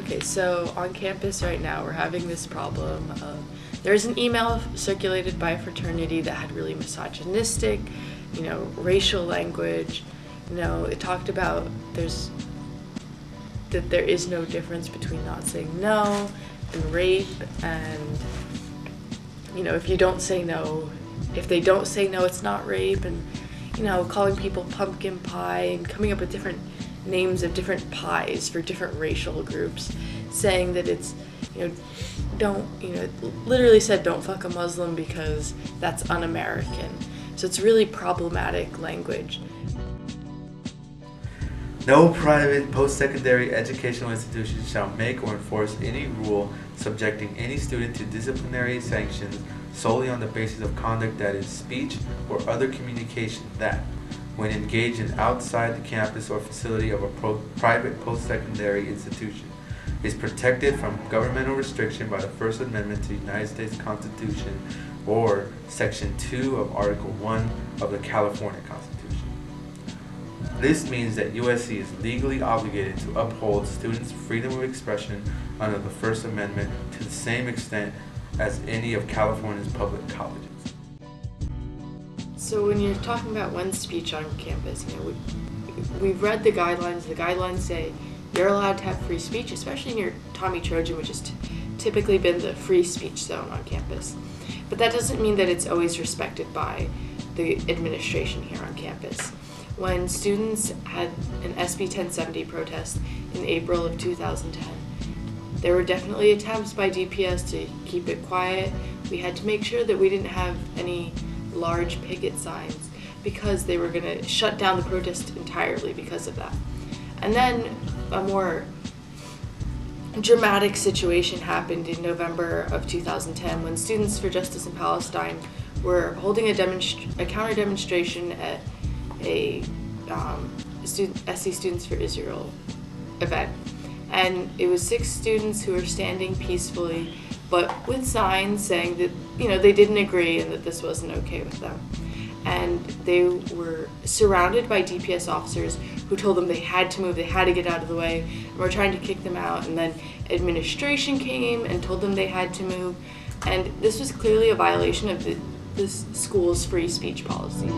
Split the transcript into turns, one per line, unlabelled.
Okay, so on campus right now, we're having this problem of there's an email circulated by a fraternity that had really misogynistic, racial language. It talked about that there is no difference between not saying no and rape, and if you don't say no, if they don't say no, it's not rape, and calling people pumpkin pie and coming up with different names of different pies for different racial groups, saying that it's, it literally said don't fuck a Muslim because that's un-American. So it's really problematic language.
No private post-secondary educational institution shall make or enforce any rule subjecting any student to disciplinary sanctions solely on the basis of conduct that is speech or other communication that, when engaged in outside the campus or facility of a private post-secondary institution, is protected from governmental restriction by the First Amendment to the United States Constitution or Section 2 of Article 1 of the California Constitution. This means that USC is legally obligated to uphold students' freedom of expression under the First Amendment to the same extent as any of California's public colleges.
So when you're talking about one speech on campus, we've read the guidelines. The guidelines say you're allowed to have free speech, especially in your Tommy Trojan, which has typically been the free speech zone on campus. But that doesn't mean that it's always respected by the administration here on campus. When students had an SB 1070 protest in April of 2010, there were definitely attempts by DPS to keep it quiet. We had to make sure that we didn't have any large picket signs because they were going to shut down the protest entirely because of that. And then a more dramatic situation happened in November of 2010 when Students for Justice in Palestine were holding a counter demonstration at a SC Students for Israel event. And it was 6 students who were standing peacefully, but with signs saying that, they didn't agree and that this wasn't okay with them. And they were surrounded by DPS officers who told them they had to move, they had to get out of the way, and were trying to kick them out. And then administration came and told them they had to move. And this was clearly a violation of this school's free speech policy.